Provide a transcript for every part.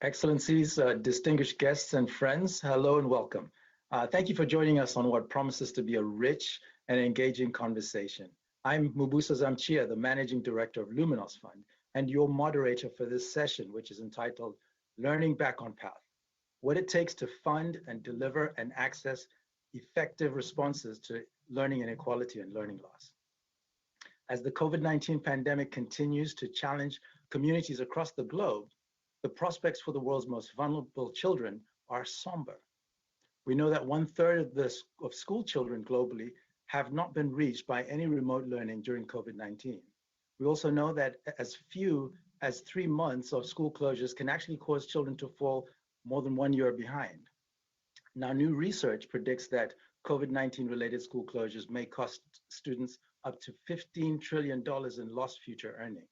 Excellencies, distinguished guests and friends, hello and welcome. Thank you for joining us on what promises to be a rich and engaging conversation. I'm Mubuso Zamchiya, the Managing Director of Luminos Fund, and your moderator for this session, which is entitled Learning Back on Path, what it takes to fund and deliver and access effective responses to learning inequality and learning loss. As the COVID-19 pandemic continues to challenge communities across the globe, the prospects for the world's most vulnerable children are somber. We know that 1/3 of school children globally have not been reached by any remote learning during COVID-19. We also know that as few as 3 months of school closures can actually cause children to fall more than 1 year behind. Now, new research predicts that COVID-19 related school closures may cost students up to $15 trillion in lost future earnings.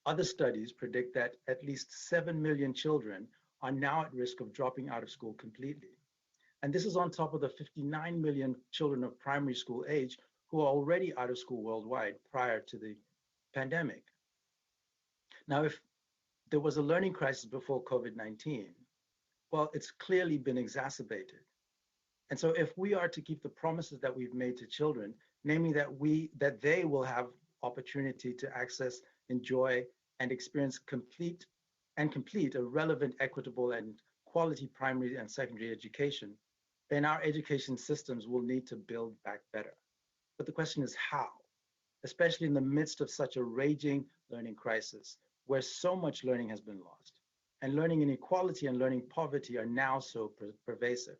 Other studies predict that at least 7 million children are now at risk of dropping out of school completely. And this is on top of the 59 million children of primary school age who are already out of school worldwide prior to the pandemic. Now, if there was a learning crisis before COVID-19, well, it's clearly been exacerbated. And so if we are to keep the promises that we've made to children, namely that they will have opportunity to access, enjoy, and experience complete a relevant, equitable, and quality primary and secondary education, then our education systems will need to build back better. But the question is how, especially in the midst of such a raging learning crisis, where so much learning has been lost, and learning inequality and learning poverty are now so pervasive.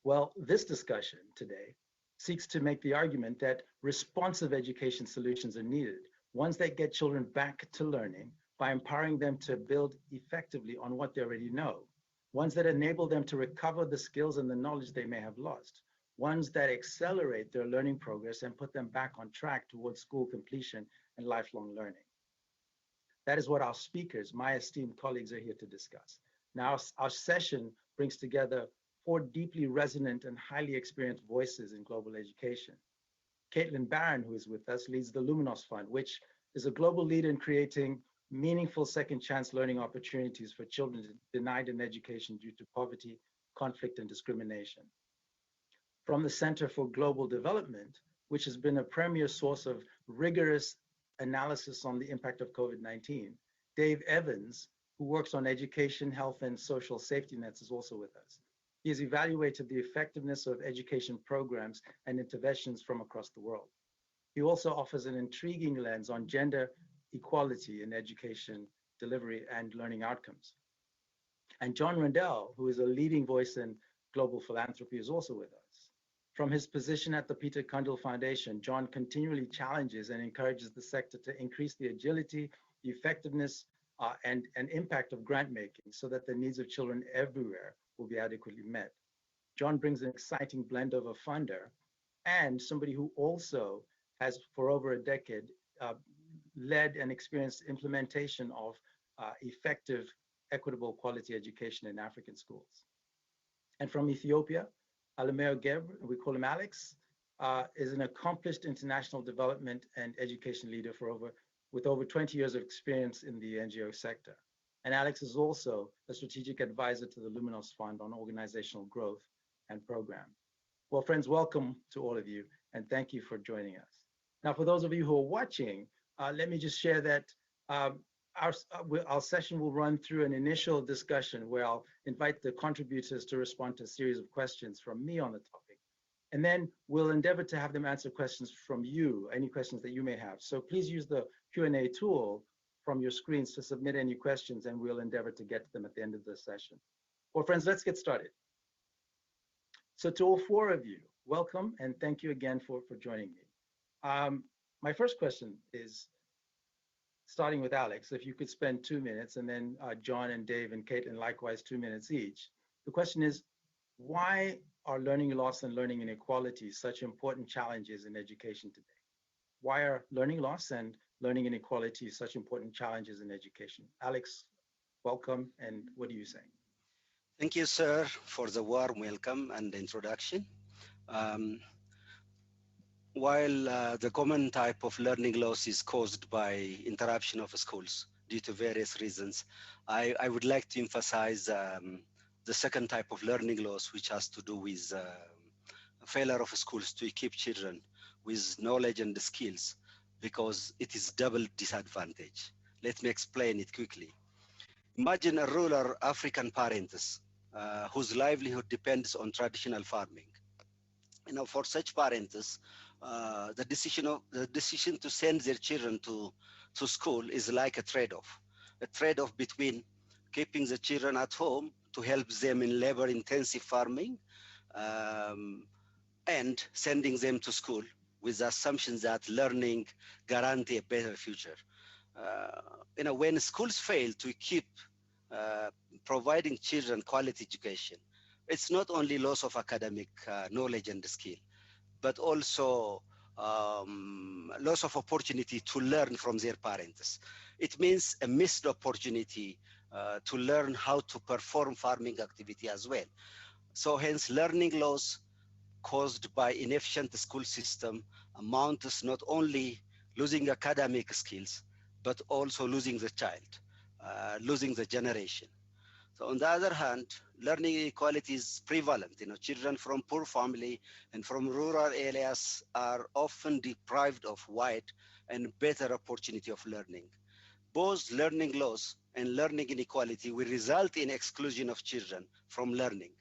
Well, this discussion today seeks to make the argument that responsive education solutions are needed, ones that get children back to learning by empowering them to build effectively on what they already know, ones that enable them to recover the skills and the knowledge they may have lost, ones that accelerate their learning progress and put them back on track towards school completion and lifelong learning. That is what our speakers, my esteemed colleagues, are here to discuss. Now, our session brings together 4 deeply resonant and highly experienced voices in global education. Caitlin Barron, who is with us, leads the Luminos Fund, which is a global leader in creating meaningful second chance learning opportunities for children denied an education due to poverty, conflict, and discrimination. From the Center for Global Development, which has been a premier source of rigorous analysis on the impact of COVID-19, Dave Evans, who works on education, health, and social safety nets, is also with us. He has evaluated the effectiveness of education programs and interventions from across the world. He also offers an intriguing lens on gender equality in education delivery and learning outcomes. And John Rendel, who is a leading voice in global philanthropy, is also with us. From his position at the Peter Cundill Foundation, John continually challenges and encourages the sector to increase the agility, the effectiveness, and impact of grant making so that the needs of children everywhere will be adequately met. John brings an exciting blend of a funder and somebody who also has, for over a decade, led and experienced implementation of effective, equitable quality education in African schools. And from Ethiopia, Alemayehu Gebre, we call him Alex, is an accomplished international development and education leader with over 20 years of experience in the NGO sector. And Alex is also a strategic advisor to the Luminos Fund on organizational growth and program. Well, friends, welcome to all of you, and thank you for joining us. Now, for those of you who are watching, let me just share that our session will run through an initial discussion where I'll invite the contributors to respond to a series of questions from me on the topic. And then we'll endeavor to have them answer questions from you, any questions that you may have. So please use the Q&A tool from your screens to submit any questions, and we'll endeavor to get to them at the end of the session. Well, friends, let's get started. So to all 4 of you, welcome, and thank you again for joining me. My first question is, starting with Alex, if you could spend 2 minutes, and then John and Dave and Caitlin likewise 2 minutes each. The question is, why are learning loss and learning inequality such important challenges in education today? Why are learning loss and learning inequality such important challenges in education? Alex, welcome, and what do you say? Thank you, sir, for the warm welcome and introduction. While the common type of learning loss is caused by interruption of schools, due to various reasons. I would like to emphasize the second type of learning loss, which has to do with failure of schools to equip children with knowledge and skills, because it is double disadvantage. Let me explain it quickly. Imagine a rural African parents whose livelihood depends on traditional farming. For such parents, the decision to send their children to school is like a trade-off between keeping the children at home to help them in labor-intensive farming, and sending them to school with the assumption that learning guarantee a better future. When schools fail to keep providing children quality education, it's not only loss of academic knowledge and skill, but also loss of opportunity to learn from their parents. It means a missed opportunity to learn how to perform farming activity as well. So hence learning loss caused by inefficient school system amounts not only losing academic skills, but also losing the child, losing the generation. So on the other hand, learning inequality is prevalent. Children from poor family and from rural areas are often deprived of wide and better opportunity of learning. Both learning loss and learning inequality will result in exclusion of children from learning,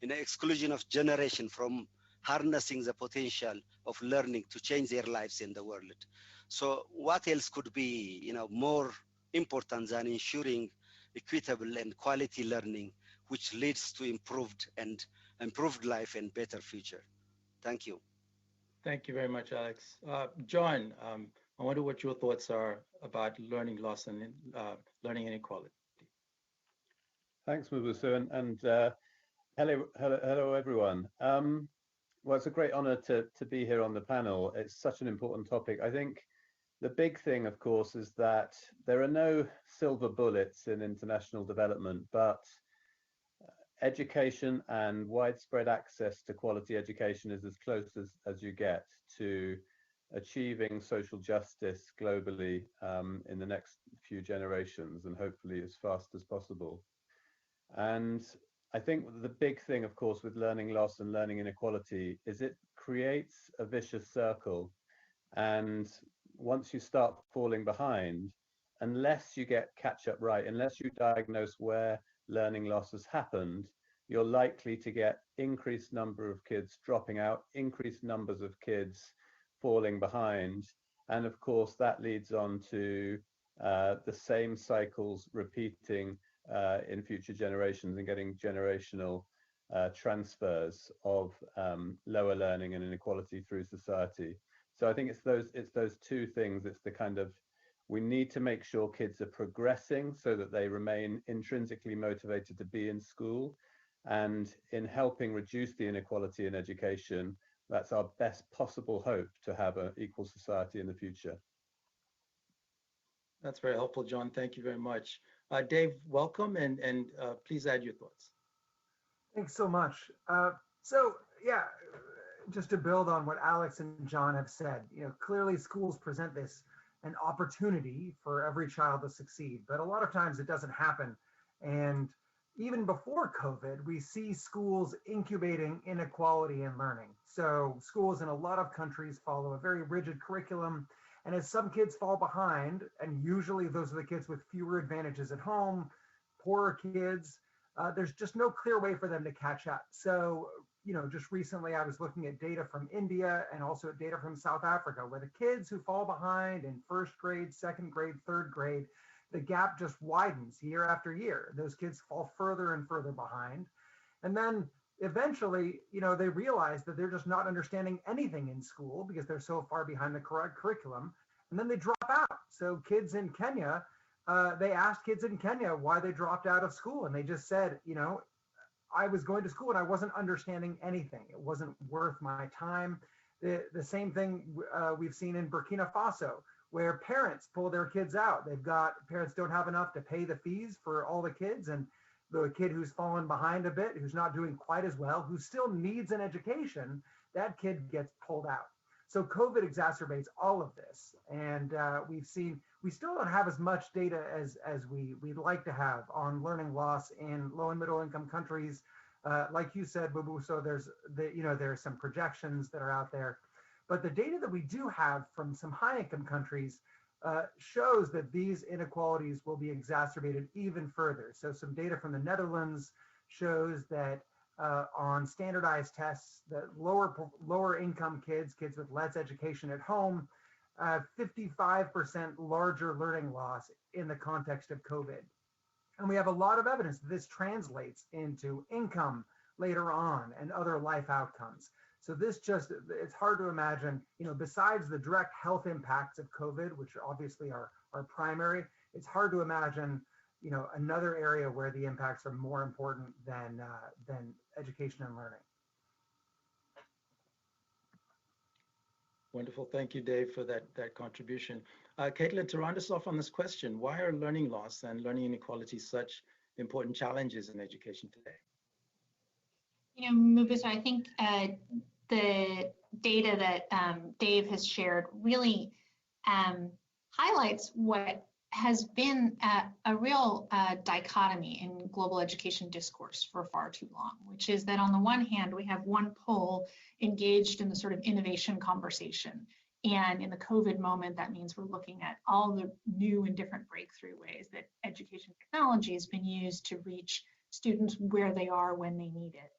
in exclusion of generation from harnessing the potential of learning to change their lives in the world. So what else could be, more important than ensuring equitable and quality learning, which leads to improved life and better future? Thank you. Thank you very much, Alex. John, I wonder what your thoughts are about learning loss and learning inequality. Thanks, Mubuso, and hello, everyone. Well, it's a great honor to be here on the panel. It's such an important topic. I think the big thing, of course, is that there are no silver bullets in international development, but education and widespread access to quality education is as close as you get to achieving social justice globally in the next few generations, and hopefully as fast as possible. And I think the big thing, of course, with learning loss and learning inequality is it creates a vicious circle. And once you start falling behind, unless you get catch up right, unless you diagnose where learning loss has happened, you're likely to get increased number of kids dropping out, increased numbers of kids falling behind. And of course, that leads on to the same cycles repeating in future generations and getting generational transfers of lower learning and inequality through society. So I think it's those two things. It's the kind of, we need to make sure kids are progressing so that they remain intrinsically motivated to be in school. And in helping reduce the inequality in education, that's our best possible hope to have an equal society in the future. That's very helpful, John. Thank you very much. Dave, welcome, and please add your thoughts. Thanks so much. Yeah, just to build on what Alex and John have said, clearly schools present an opportunity for every child to succeed, but a lot of times it doesn't happen. And even before COVID, we see schools incubating inequality in learning. So schools in a lot of countries follow a very rigid curriculum. And as some kids fall behind, and usually those are the kids with fewer advantages at home, poorer kids, there's just no clear way for them to catch up. So, just recently I was looking at data from India and also data from South Africa, where the kids who fall behind in first grade, second grade, third grade, the gap just widens year after year. Those kids fall further and further behind. And then eventually, they realize that they're just not understanding anything in school because they're so far behind the correct curriculum. And then they drop out. So kids in Kenya, they asked kids in Kenya why they dropped out of school. And they just said, I was going to school and I wasn't understanding anything. It wasn't worth my time. The same thing we've seen in Burkina Faso, where parents pull their kids out. Parents don't have enough to pay the fees for all the kids. And the kid who's fallen behind a bit, who's not doing quite as well, who still needs an education, that kid gets pulled out. So COVID exacerbates all of this. And we still don't have as much data as we'd like to have on learning loss in low and middle income countries. Like you said, Mubuso, there's some projections that are out there, but the data that we do have from some high income countries shows that these inequalities will be exacerbated even further. So some data from the Netherlands shows that on standardized tests, that lower income kids with less education at home, 55% larger learning loss in the context of COVID. And we have a lot of evidence that this translates into income later on and other life outcomes. So it's hard to imagine, besides the direct health impacts of COVID, which obviously are primary, it's hard to imagine, another area where the impacts are more important than education and learning. Wonderful. Thank you, Dave, for that contribution. Caitlin, to round us off on this question, why are learning loss and learning inequality such important challenges in education today? Mubuso, I think the data that Dave has shared really highlights what has been a real dichotomy in global education discourse for far too long, which is that on the one hand, we have one pole engaged in the sort of innovation conversation. And in the COVID moment, that means we're looking at all the new and different breakthrough ways that education technology has been used to reach students where they are when they need it.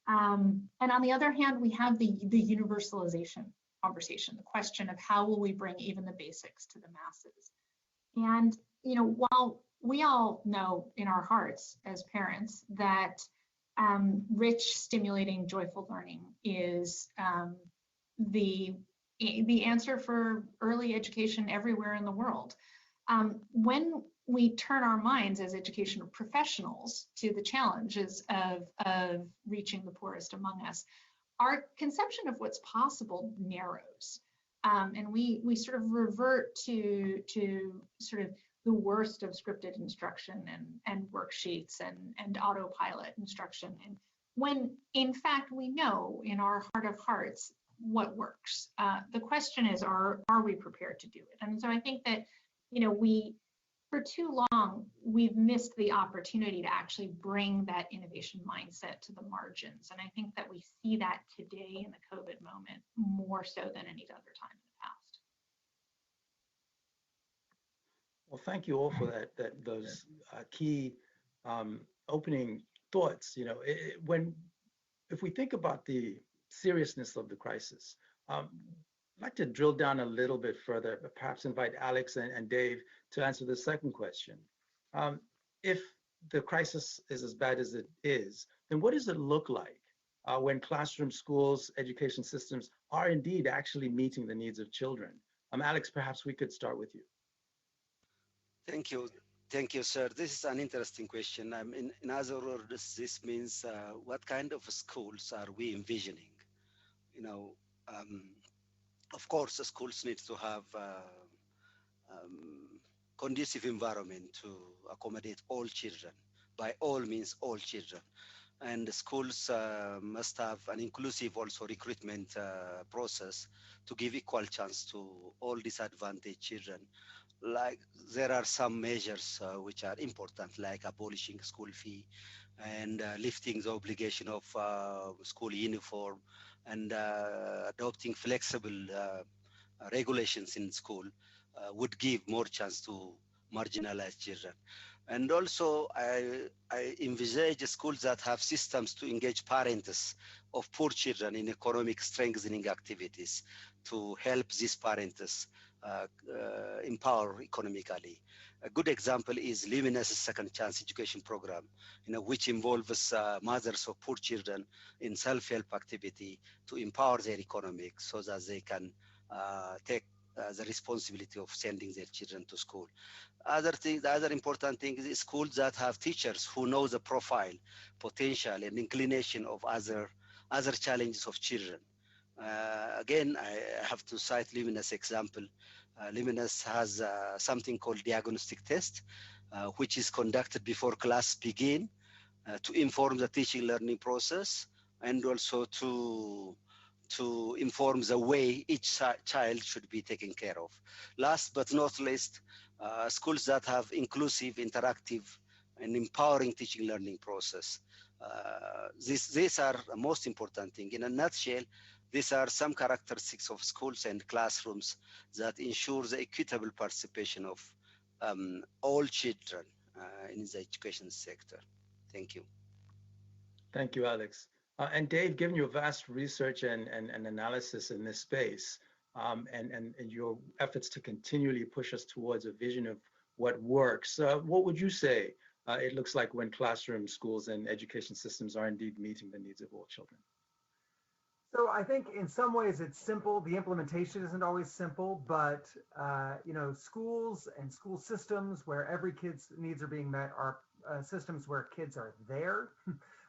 And on the other hand, we have the universalization conversation, the question of how will we bring even the basics to the masses. And, while we all know in our hearts as parents that rich, stimulating, joyful learning is the answer for early education everywhere in the world, when we turn our minds as educational professionals to the challenges of reaching the poorest among us, our conception of what's possible narrows. And we sort of revert to sort of the worst of scripted instruction and worksheets and autopilot instruction. And when in fact we know in our heart of hearts what works. The question is, are we prepared to do it? And so I think that, for too long, we've missed the opportunity to actually bring that innovation mindset to the margins. And I think that we see that today in the COVID moment more so than any other time in the past. Well, thank you all for those key opening thoughts. If we think about the seriousness of the crisis, I'd like to drill down a little bit further, perhaps invite Alex and Dave to answer the second question. If the crisis is as bad as it is, then what does it look like when classrooms, schools, education systems are indeed actually meeting the needs of children? Alex, perhaps we could start with you. Thank you, sir. This is an interesting question. In other words, this means what kind of schools are we envisioning? Of course, the schools need to have conducive environment to accommodate all children, by all means, all children. And the schools must have an inclusive also recruitment process to give equal chance to all disadvantaged children. Like there are some measures which are important, like abolishing school fee and lifting the obligation of school uniform and adopting flexible regulations in school would give more chance to marginalized children. And also I envisage schools that have systems to engage parents of poor children in economic strengthening activities to help these parents empower economically. A good example is Luminos' Second Chance Education Program, which involves mothers of poor children in self-help activity to empower their economic so that they can take the responsibility of sending their children to school. The other important thing is schools that have teachers who know the profile, potential, and inclination of other challenges of children. Again, I have to cite Luminos' example. Luminos has something called diagnostic test, which is conducted before class begin to inform the teaching learning process and also to to inform the way each child should be taken care of. Last but not least, schools that have inclusive, interactive, and empowering teaching learning process. These are the most important thing. In a nutshell, these are some characteristics of schools and classrooms that ensure the equitable participation of all children in the education sector. Thank you. Thank you, Alex. And Dave, given your vast research and analysis in this space, and your efforts to continually push us towards a vision of what works, what would you say it looks like when classrooms, schools, and education systems are indeed meeting the needs of all children? So I think in some ways it's simple. The implementation isn't always simple, but schools and school systems where every kid's needs are being met are systems where kids are there,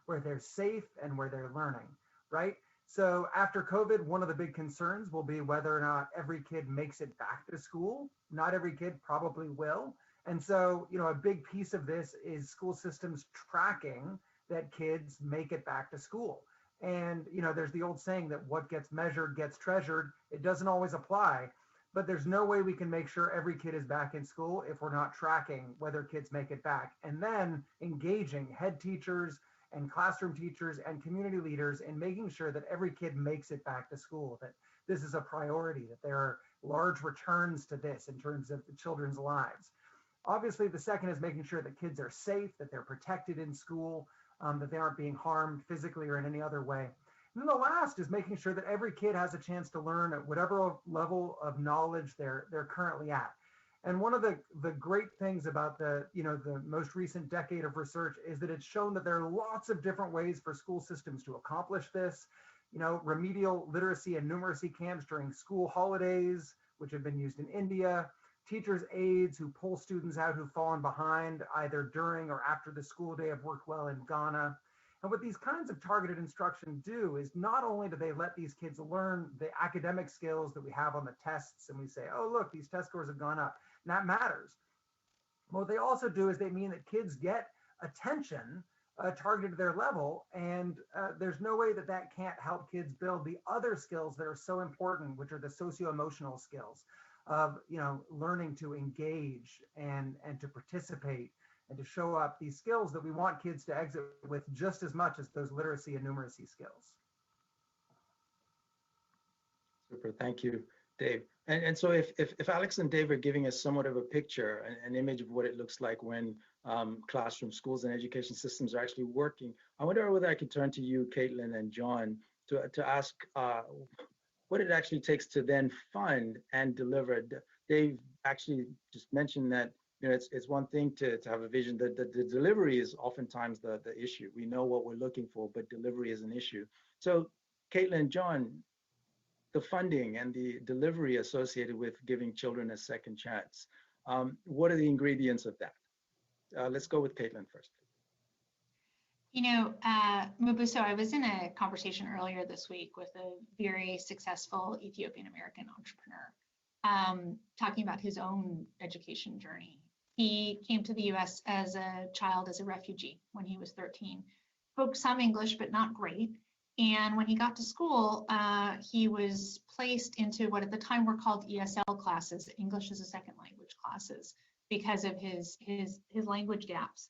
where they're safe, and where they're learning, right? So after COVID, one of the big concerns will be whether or not every kid makes it back to school. Not every kid probably will. And so, a big piece of this is school systems tracking that kids make it back to school. And, there's the old saying that what gets measured gets treasured. It doesn't always apply, but there's no way we can make sure every kid is back in school if we're not tracking whether kids make it back. And then engaging head teachers and classroom teachers and community leaders in making sure that every kid makes it back to school, that this is a priority, that there are large returns to this in terms of the children's lives. Obviously, the second is making sure that kids are safe, that they're protected in school, that they aren't being harmed physically or in any other way. And then the last is making sure that every kid has a chance to learn at whatever level of knowledge they're currently at. And one of the great things about the most recent decade of research is that it's shown that there are lots of different ways for school systems to accomplish this. Remedial literacy and numeracy camps during school holidays, which have been used in India, teachers' aides who pull students out who've fallen behind either during or after the school day have worked well in Ghana. And what these kinds of targeted instruction do is not only do they let these kids learn the academic skills that we have on the tests, and we say, oh, look, these test scores have gone up, and that matters. What they also do is they mean that kids get attention targeted to their level, and there's no way that can't help kids build the other skills that are so important, which are the socio-emotional skills of learning to engage and to participate and to show up, these skills that we want kids to exit with just as much as those literacy and numeracy skills. Super, thank you, Dave. And so if Alex and Dave are giving us somewhat of a picture, an image of what it looks like when classroom, schools, and education systems are actually working, I wonder whether I could turn to you, Caitlin and John, to ask what it actually takes to then fund and deliver. Dave actually just mentioned that it's one thing to have a vision. The delivery is oftentimes the issue. We know what we're looking for, but delivery is an issue. So Caitlin and John, the funding and the delivery associated with giving children a second chance, what are the ingredients of that? Let's go with Caitlin first. Mubuso, I was in a conversation earlier this week with a very successful Ethiopian American entrepreneur, talking about his own education journey. He came to the US as a child, as a refugee when he was 13, spoke some English, but not great. And when he got to school, he was placed into what at the time were called ESL classes, English as a second language classes, because of his language gaps.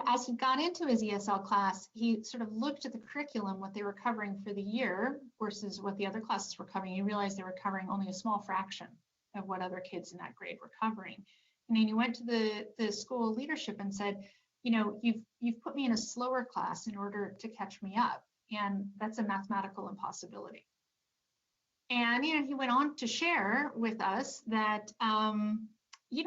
As he got into his ESL class, he sort of looked at the curriculum, what they were covering for the year versus what the other classes were covering. He realized they were covering only a small fraction of what other kids in that grade were covering. And then he went to the school leadership and said, you've put me in a slower class in order to catch me up. And that's a mathematical impossibility. And, he went on to share with us that,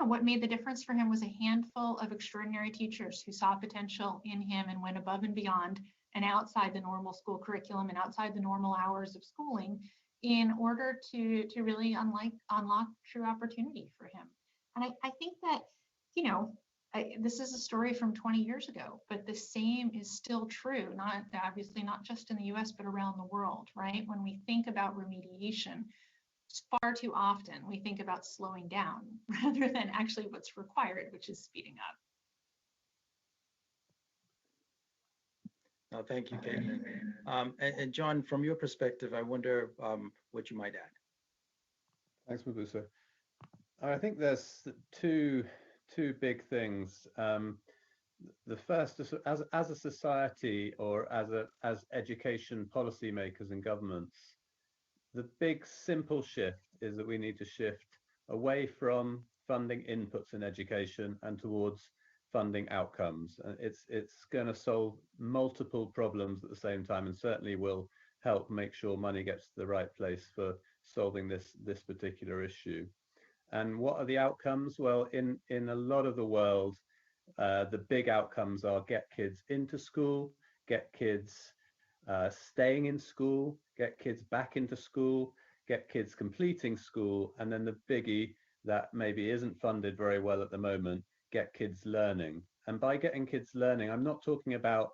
what made the difference for him was a handful of extraordinary teachers who saw potential in him and went above and beyond and outside the normal school curriculum and outside the normal hours of schooling in order to really unlock true opportunity for him. And I think that, this is a story from 20 years ago, but the same is still true, obviously not just in the US, but around the world, right? When we think about remediation, far too often we think about slowing down rather than actually what's required, which is speeding Oh, thank you, Caitlin. And John, from your perspective, I wonder what you might add. Thanks, Mubuso. I think there's two big things. The first is as a society or as education policymakers and governments, the big simple shift is that we need to shift away from funding inputs in education and towards funding outcomes. It's going to solve multiple problems at the same time, and certainly will help make sure money gets to the right place for solving this particular issue. And what are the outcomes? Well, in a lot of the world, the big outcomes are get kids into school, get kids staying in school, get kids back into school, get kids completing school, and then the biggie that maybe isn't funded very well at the moment, get kids learning. And by getting kids learning, I'm not talking about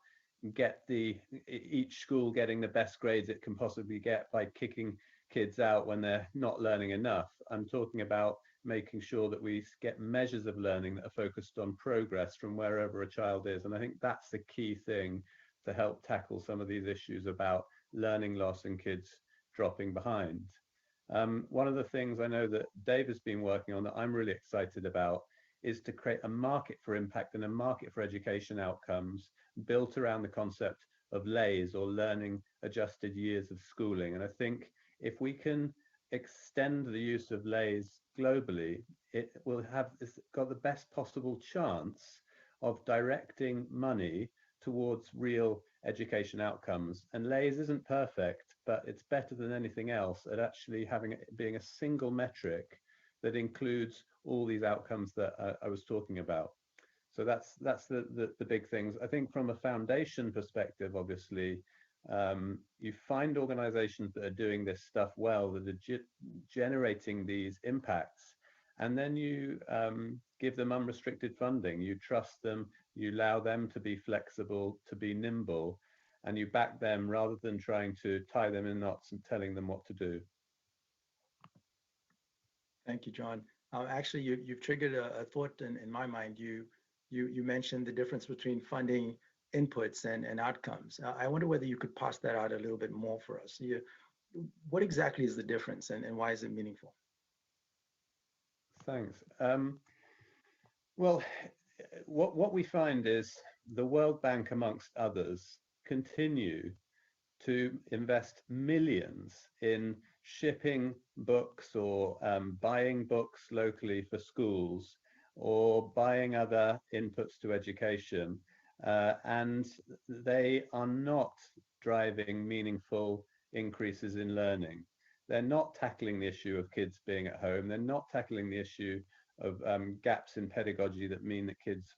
each school getting the best grades it can possibly get by kicking kids out when they're not learning enough. I'm talking about making sure that we get measures of learning that are focused on progress from wherever a child is. And I think that's the key thing to help tackle some of these issues about learning loss and kids dropping behind. One of the things I know that Dave has been working on that I'm really excited about is to create a market for impact and a market for education outcomes built around the concept of LAYS, or learning adjusted years of schooling. And I think if we can extend the use of LAYS globally, it's got the best possible chance of directing money towards real education outcomes. And LAYS isn't perfect, but it's better than anything else at actually having it being a single metric that includes all these outcomes that I was talking about. So that's the big things. I think from a foundation perspective, obviously, you find organizations that are doing this stuff well, that are generating these impacts, and then you give them unrestricted funding. You trust them, you allow them to be flexible, to be nimble, and you back them rather than trying to tie them in knots and telling them what to do. Thank you, John. Actually, you've triggered a thought in my mind. You mentioned the difference between funding inputs and outcomes. I wonder whether you could parse that out a little bit more for us. What exactly is the difference, and why is it meaningful? Thanks. Well, what we find is the World Bank, amongst others, continue to invest millions in shipping books or buying books locally for schools, or buying other inputs to education, and they are not driving meaningful increases in learning. They're not tackling the issue of kids being at home. They're not tackling the issue of gaps in pedagogy that mean that kids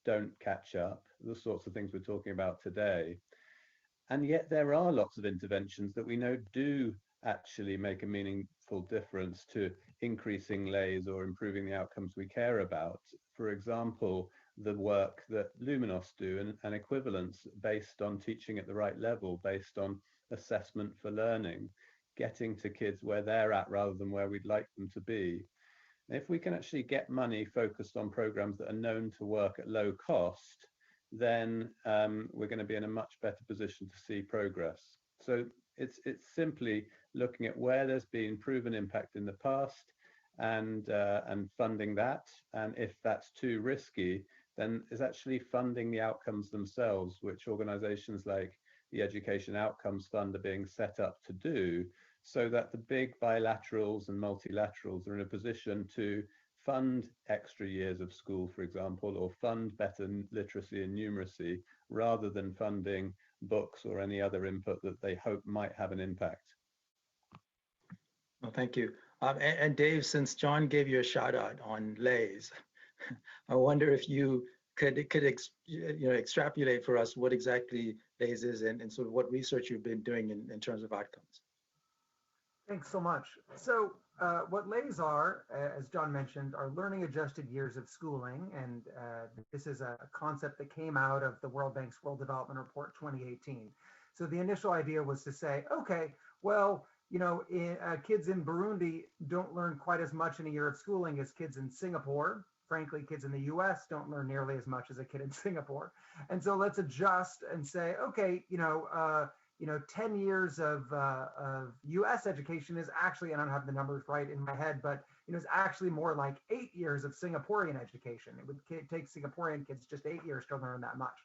don't catch up, the sorts of things we're talking about today. And yet there are lots of interventions that we know do actually make a meaningful difference to increasing LAYS or improving the outcomes we care about. For example, the work that Luminos do and equivalence based on teaching at the right level, based on assessment for learning, getting to kids where they're at rather than where we'd like them to be. And if we can actually get money focused on programs that are known to work at low cost, then we're going to be in a much better position to see progress. So it's simply looking at where there's been proven impact in the past and funding that. And if that's too risky, then it's actually funding the outcomes themselves, which organizations like the Education Outcomes Fund are being set up to do, so that the big bilaterals and multilaterals are in a position to fund extra years of school, for example, or fund better literacy and numeracy, rather than funding books or any other input that they hope might have an impact. Well, thank you. And Dave, since John gave you a shout out on LAYS, I wonder if you could extrapolate for us what exactly LAYS is and sort of what research you've been doing in terms of outcomes. Thanks so much. So what LAYS are, as John mentioned, are learning adjusted years of schooling. And this is a concept that came out of the World Bank's World Development Report 2018. So the initial idea was to say, okay, well, kids in Burundi don't learn quite as much in a year of schooling as kids in Singapore frankly, kids in the US don't learn nearly as much as a kid in Singapore. And so let's adjust and say, okay, 10 years of US education is actually, and I don't have the numbers right in my head, but it's actually more like 8 years of Singaporean education. It would take Singaporean kids just 8 years to learn that much.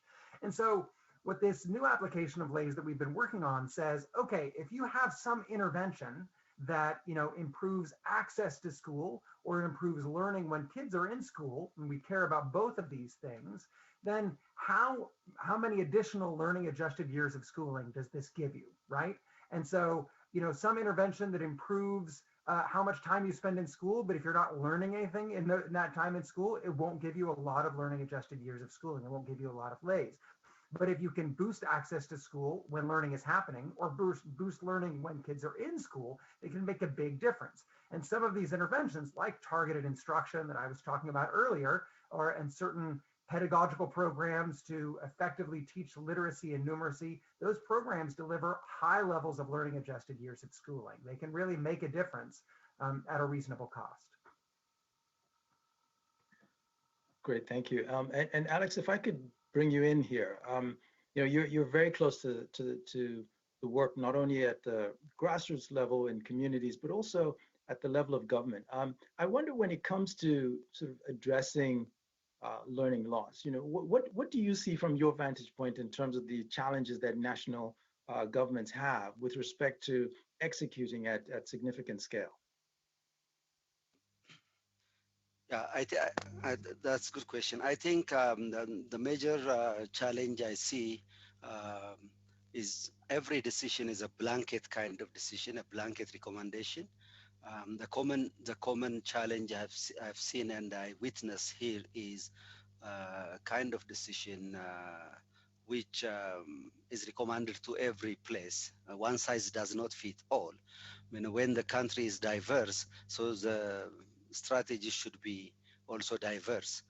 And so what this new application of LAYS that we've been working on says, okay, if you have some intervention that improves access to school or improves learning when kids are in school, and we care about both of these things, then how many additional learning adjusted years of schooling does this give you, right? And so, some intervention that improves how much time you spend in school, but if you're not learning anything in that time in school, it won't give you a lot of learning adjusted years of schooling. It won't give you a lot of LAYS. But if you can boost access to school when learning is happening, or boost learning when kids are in school, it can make a big difference. And some of these interventions, like targeted instruction that I was talking about earlier, and certain pedagogical programs to effectively teach literacy and numeracy, those programs deliver high levels of learning adjusted years of schooling. They can really make a difference at a reasonable cost. Great, thank you. And Alex, if I could bring you in here, you're very close to the work, not only at the grassroots level in communities, but also at the level of government. I wonder, when it comes to sort of addressing learning loss, what do you see from your vantage point in terms of the challenges that national governments have with respect to executing at significant scale? Yeah, that's a good question. I think the major challenge I see is every decision is a blanket kind of decision, a blanket recommendation. The common challenge I've seen and I witness here is kind of decision which is recommended to every place. One size does not fit all. When the country is diverse, so the strategy should be also diverse.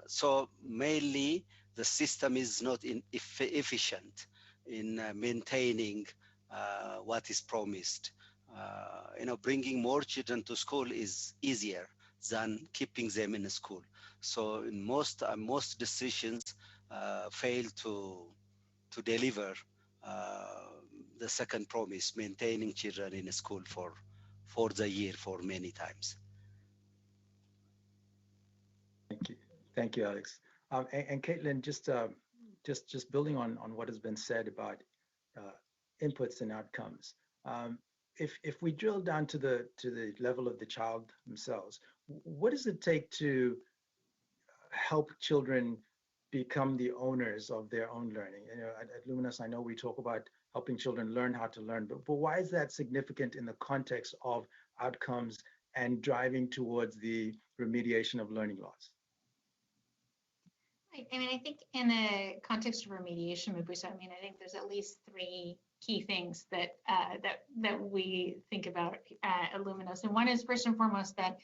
So mainly the system is not efficient in maintaining what is promised. Bringing more children to school is easier than keeping them in school. So in most decisions fail to deliver the second promise, maintaining children in school for the year for many times. Thank you, Alex. And Caitlin, just building on what has been said about inputs and outcomes. If we drill down to the level of the child themselves, what does it take to help children become the owners of their own learning? At Luminos, I know we talk about helping children learn how to learn, but why is that significant in the context of outcomes and driving towards the remediation of learning loss? I think in the context of remediation, Mubuso, I think there's at least three key things that we think about at Luminos. And one is, first and foremost, that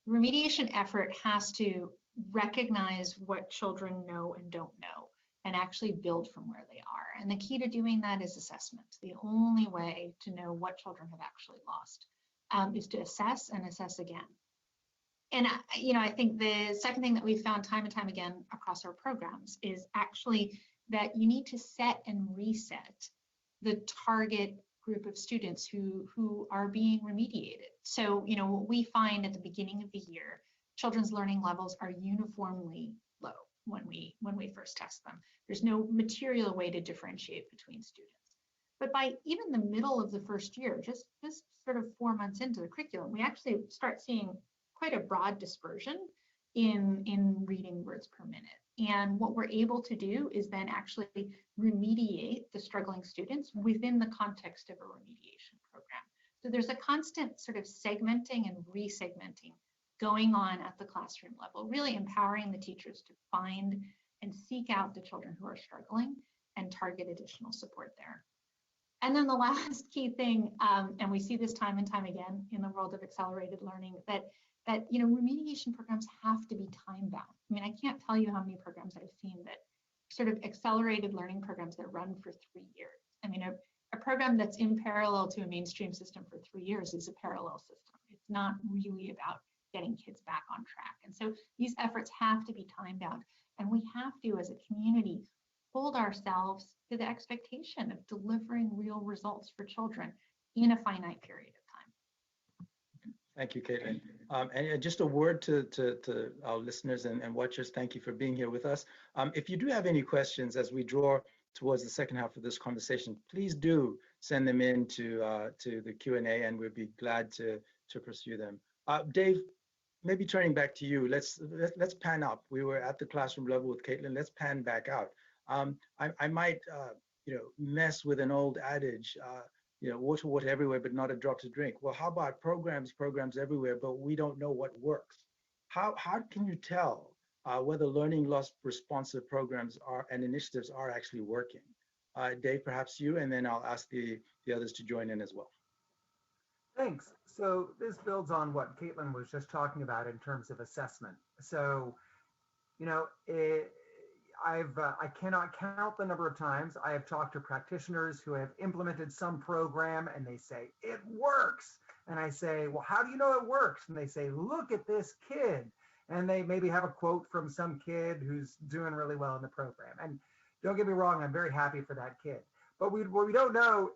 remediation effort has to recognize what children know and don't know, and actually build from where they are. And the key to doing that is assessment. The only way to know what children have actually lost is to assess and assess again. And I think the second thing that we've found time and time again across our programs is actually that you need to set and reset the target group of students who are being remediated. So, what we find at the beginning of the year, children's learning levels are uniformly low when we first test them. There's no material way to differentiate between students. But by even the middle of the first year, just sort of 4 months into the curriculum, we actually start seeing quite a broad dispersion in reading words per minute. And what we're able to do is then actually remediate the struggling students within the context of a remediation program. So there's a constant sort of segmenting and resegmenting going on at the classroom level, really empowering the teachers to find and seek out the children who are struggling and target additional support there. And then the last key thing, and we see this time and time again in the world of accelerated learning, that remediation programs have to be time bound. I can't tell you how many programs I've seen that sort of accelerated learning programs that run for 3 years. A program that's in parallel to a mainstream system for 3 years is a parallel system. It's not really about getting kids back on track. And so these efforts have to be time-bound, and we have to, as a community, hold ourselves to the expectation of delivering real results for children in a finite period of time. Thank you, Caitlin. And just a word to our listeners and watchers, thank you for being here with us. If you do have any questions as we draw towards the second half of this conversation, please do send them in to the Q&A, and we'll be glad to pursue them. Dave, maybe turning back to you, let's pan up. We were at the classroom level with Caitlin. Let's pan back out. I might mess with an old adage, water everywhere, but not a drop to drink. Well, how about programs everywhere, but we don't know what works? How can you tell whether learning loss responsive programs and initiatives are actually working? Dave, perhaps you, and then I'll ask the others to join in as well. Thanks. So this builds on what Caitlin was just talking about in terms of assessment. So, I cannot count the number of times I have talked to practitioners who have implemented some program and they say, it works. And I say, well, how do you know it works? And they say, look at this kid. And they maybe have a quote from some kid who's doing really well in the program. And don't get me wrong, I'm very happy for that kid. But what we don't know,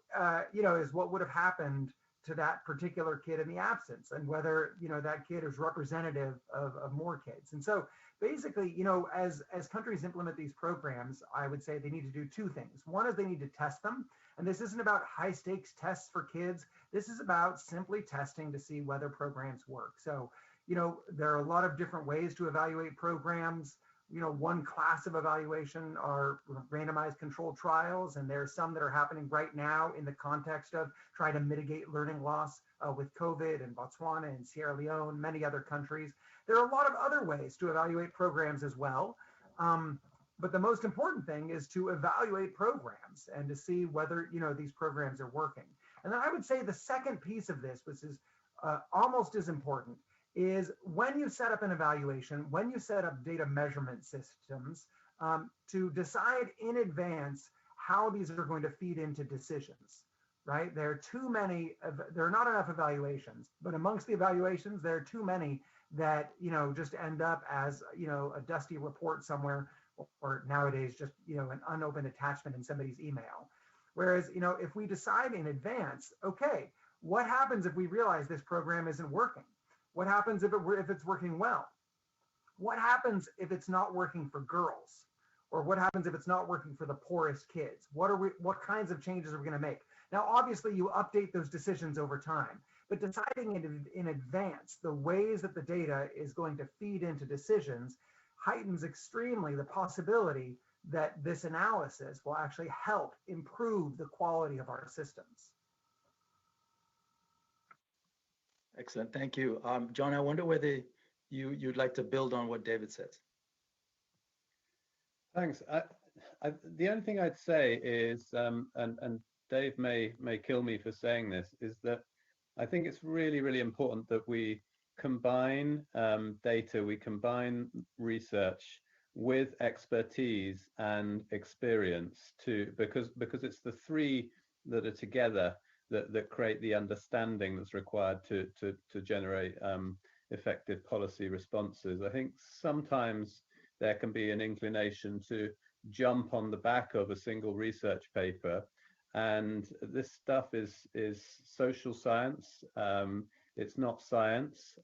is what would have happened to that particular kid in the absence, and whether, that kid is representative of more kids. And so basically, as countries implement these programs, I would say they need to do two things. One is they need to test them. And this isn't about high stakes tests for kids. This is about simply testing to see whether programs work. So, there are a lot of different ways to evaluate programs. One class of evaluation are randomized controlled trials, and there's some that are happening right now in the context of trying to mitigate learning loss with COVID in Botswana and Sierra Leone, many other countries. There are a lot of other ways to evaluate programs as well. But the most important thing is to evaluate programs and to see whether, these programs are working. And then I would say the second piece of this, which is almost as important, is when you set up an evaluation, when you set up data measurement systems, to decide in advance how these are going to feed into decisions, right? There are not enough evaluations, but amongst the evaluations, there are too many that, just end up as, a dusty report somewhere, or nowadays just, an unopened attachment in somebody's email. Whereas, if we decide in advance, okay, what happens if we realize this program isn't working? What happens if it's working well? What happens if it's not working for girls? Or what happens if it's not working for the poorest kids? What kinds of changes are we going to make? Now, obviously, you update those decisions over time, but deciding in advance the ways that the data is going to feed into decisions heightens extremely the possibility that this analysis will actually help improve the quality of our systems. Excellent, thank you. John, I wonder whether you'd like to build on what David says. Thanks. The only thing I'd say is, and Dave may kill me for saying this, is that I think it's really, really important that we combine data, we combine research with expertise and experience because it's the three that are together that create the understanding that's required to generate effective policy responses. I think sometimes there can be an inclination to jump on the back of a single research paper, and this stuff is social science. It's not science.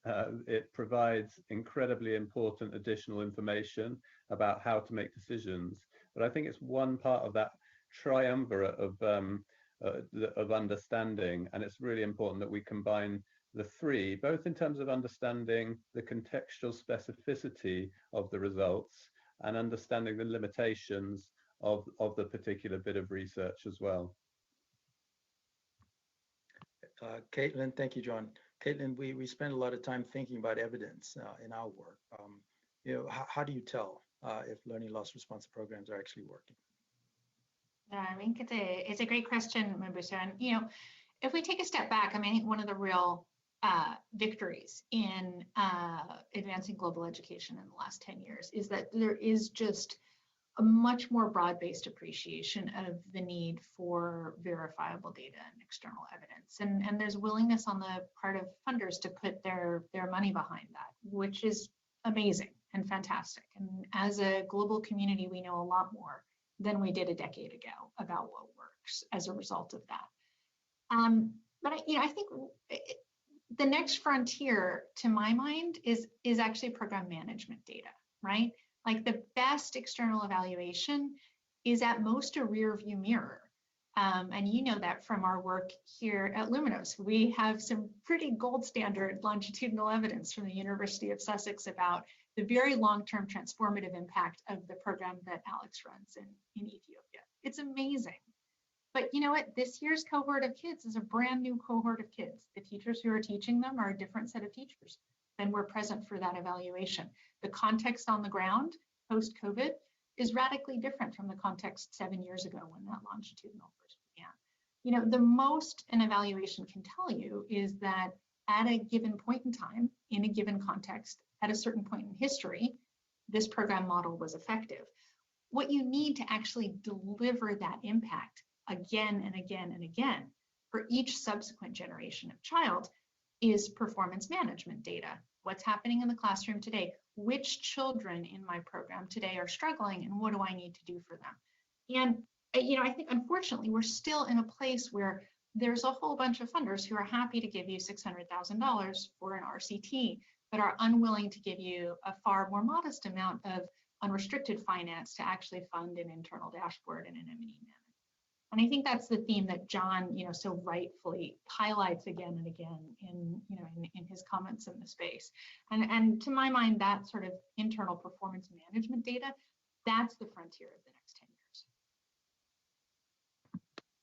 It provides incredibly important additional information about how to make decisions. But I think it's one part of that triumvirate of understanding, and it's really important that we combine the three, both in terms of understanding the contextual specificity of the results and understanding the limitations of the particular bit of research as well. Caitlin, thank you, John. Caitlin, we spend a lot of time thinking about evidence in our work. How do you tell if learning loss responsive programs are actually working? I think it's a great question, Mubuso. And if we take a step back, I think one of the real victories in advancing global education in the last 10 years is that there is just a much more broad-based appreciation of the need for verifiable data and external evidence. And there's willingness on the part of funders to put their money behind that, which is amazing and fantastic. And as a global community, we know a lot more than we did a decade ago about what works as a result of that. But I think the next frontier, to my mind, is actually program management data, right? Like the best external evaluation is at most a rear view mirror. And you know that from our work here at Luminos. We have some pretty gold standard longitudinal evidence from the University of Sussex about the very long-term transformative impact of the program that Alex runs in Ethiopia. It's amazing. But you know what? This year's cohort of kids is a brand new cohort of kids. The teachers who are teaching them are a different set of teachers than were present for that evaluation. The context on the ground post-COVID is radically different from the context 7 years ago when that longitudinal first began. You know, the most an evaluation can tell you is that at a given point in time, in a given context, at a certain point in history, this program model was effective. What you need to actually deliver that impact again and again and again for each subsequent generation of child is performance management data. What's happening in the classroom today? Which children in my program today are struggling, and what do I need to do for them? And I think unfortunately we're still in a place where there's a whole bunch of funders who are happy to give you $600,000 for an RCT, but are unwilling to give you a far more modest amount of unrestricted finance to actually fund an internal dashboard and an M&E management. And I think that's the theme that John, so rightfully highlights again and again in his comments in the space. And to my mind, that sort of internal performance management data, that's the frontier of the next 10 years.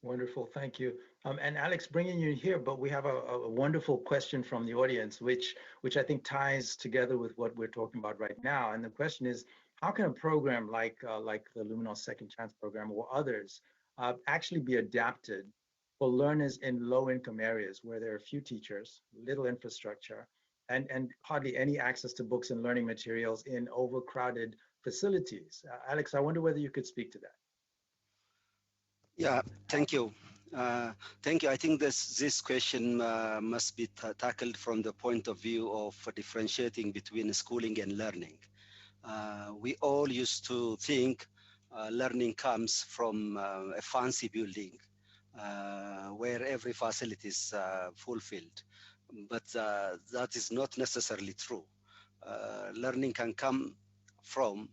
Wonderful, thank you. And Alex, bringing you here, but we have a wonderful question from the audience, which I think ties together with what we're talking about right now. And the question is, how can a program like the Luminos Second Chance program or others actually be adapted for learners in low-income areas where there are few teachers, little infrastructure, and hardly any access to books and learning materials in overcrowded facilities? Alex, I wonder whether you could speak to that. Yeah, thank you. Thank you. I think this question must be tackled from the point of view of differentiating between schooling and learning. We all used to think learning comes from a fancy building where every facility is fulfilled, but that is not necessarily true. Learning can come from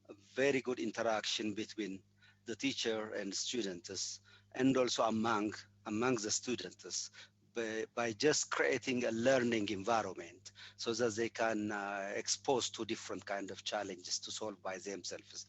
a very good interaction between the teacher and students, and also among the students, by just creating a learning environment so that they can expose to different kind of challenges to solve by themselves.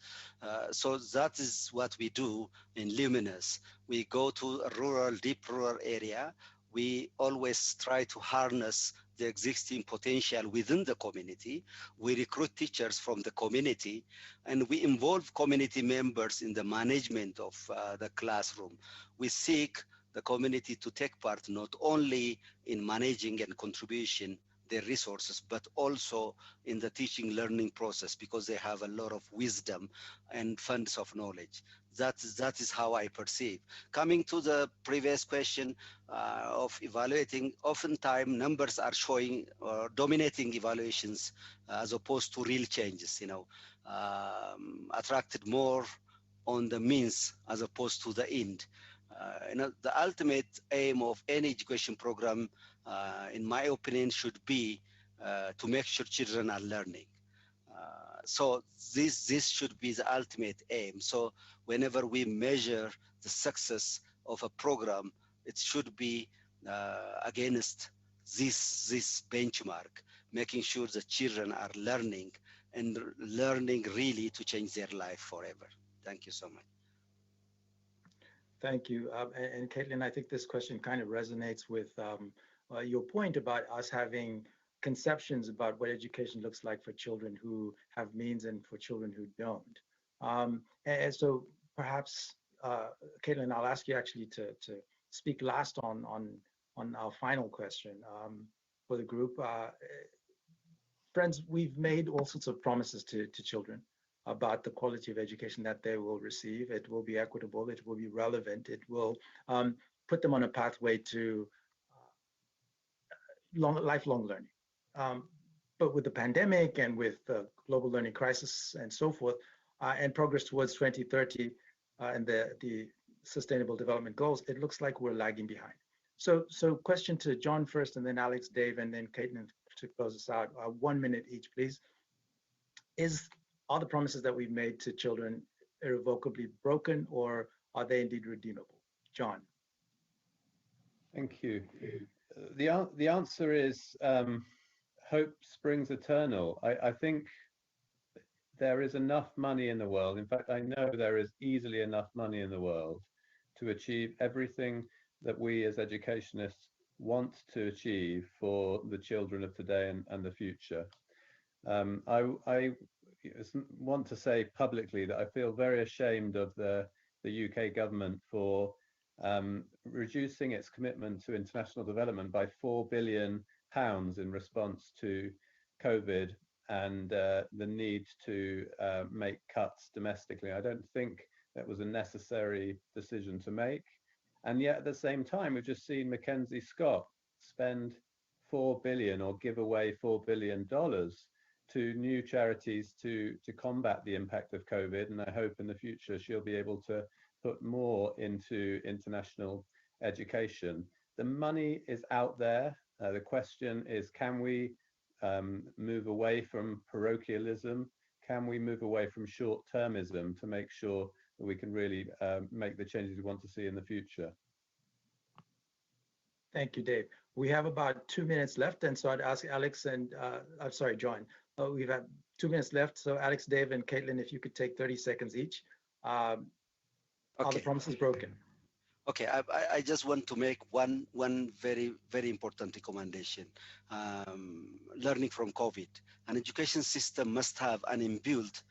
So that is what we do in Luminos. We go to a deep rural area. We always try to harness the existing potential within the community. We recruit teachers from the community, and we involve community members in the management of the classroom. We seek the community to take part not only in managing and contribution their resources, but also in the teaching learning process, because they have a lot of wisdom and funds of knowledge. That is how I perceive. Coming to the previous question of evaluating, oftentimes numbers are showing or dominating evaluations as opposed to real changes, attracted more on the means as opposed to the end. The ultimate aim of any education program, in my opinion, should be to make sure children are learning. So this should be the ultimate aim. So whenever we measure the success of a program, it should be against this benchmark, making sure the children are learning and learning really to change their life forever. Thank you so much. Thank you. And Caitlin, I think this question kind of resonates with your point about us having conceptions about what education looks like for children who have means and for children who don't. And so perhaps, Caitlin, I'll ask you actually to speak last on our final question for the group. Friends, we've made all sorts of promises to children. about the quality of education that they will receive. It will be equitable, it will be relevant, it will put them on a pathway to lifelong learning. But with the pandemic and with the global learning crisis and so forth, and progress towards 2030 and the Sustainable Development Goals, it looks like we're lagging behind. So question to John first, and then Alex, Dave, and then Caitlin to close us out. 1 minute each, please. Are the promises that we've made to children irrevocably broken, or are they indeed redeemable? John. Thank you. The answer is hope springs eternal. I think there is enough money in the world. In fact, I know there is easily enough money in the world to achieve everything that we as educationists want to achieve for the children of today and the future. I want to say publicly that I feel very ashamed of the UK government for reducing its commitment to international development by £4 billion in response to COVID and the need to make cuts domestically. I don't think that was a necessary decision to make. And yet at the same time, we've just seen Mackenzie Scott spend $4 billion or give away $4 billion to new charities to combat the impact of COVID. And I hope in the future she'll be able to put more into international education. The money is out there. The question is, can we move away from parochialism? Can we move away from short-termism to make sure that we can really make the changes we want to see in the future? Thank you, Dave. We have about 2 minutes left, and so I'd ask Alex and, I'm sorry, John. We've had 2 minutes left, so Alex, Dave, and Caitlin, if you could take 30 seconds each. Are the promises broken? Okay, I just want to make one very, very important recommendation. Learning from COVID. An education system must have an inbuilt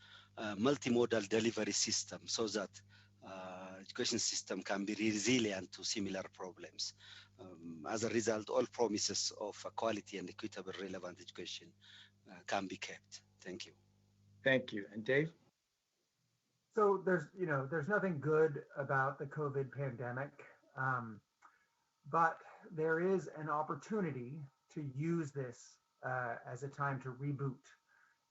multimodal delivery system so that education system can be resilient to similar problems. As a result, all promises of quality and equitable relevant education can be kept. Thank you. Thank you. And Dave? So there's nothing good about the COVID pandemic, but there is an opportunity to use this as a time to reboot.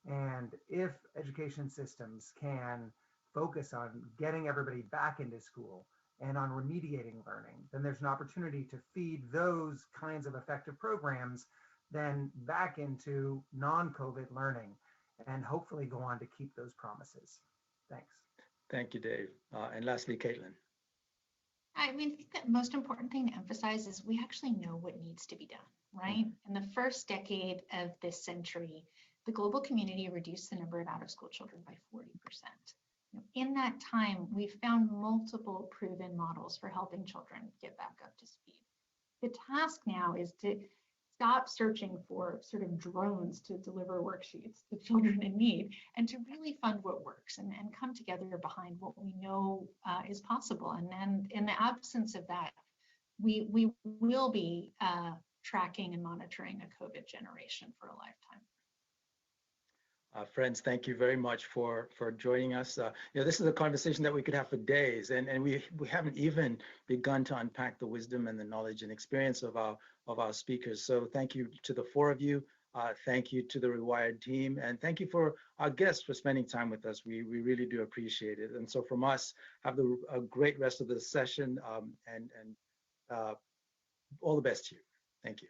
And if education systems can focus on getting everybody back into school and on remediating learning, then there's an opportunity to feed those kinds of effective programs then back into non-COVID learning and hopefully go on to keep those promises. Thanks. Thank you, Dave. And lastly, Caitlin. I mean, I think the most important thing to emphasize is we actually know what needs to be done, right? In the first decade of this century, the global community reduced the number of out-of-school children by 40%. In that time, we've found multiple proven models for helping children get back up to speed. The task now is to stop searching for sort of drones to deliver worksheets to children in need and to really fund what works and come together behind what we know is possible. And then in the absence of that, we will be tracking and monitoring a COVID generation for a lifetime. Friends, thank you very much for joining us. This is a conversation that we could have for days, and we haven't even begun to unpack the wisdom and the knowledge and experience of our speakers. So thank you to the four of you. Thank you to the Rewired team, and thank you for our guests for spending time with us. We really do appreciate it. And so from us, have a great rest of the session, and all the best to you. Thank you.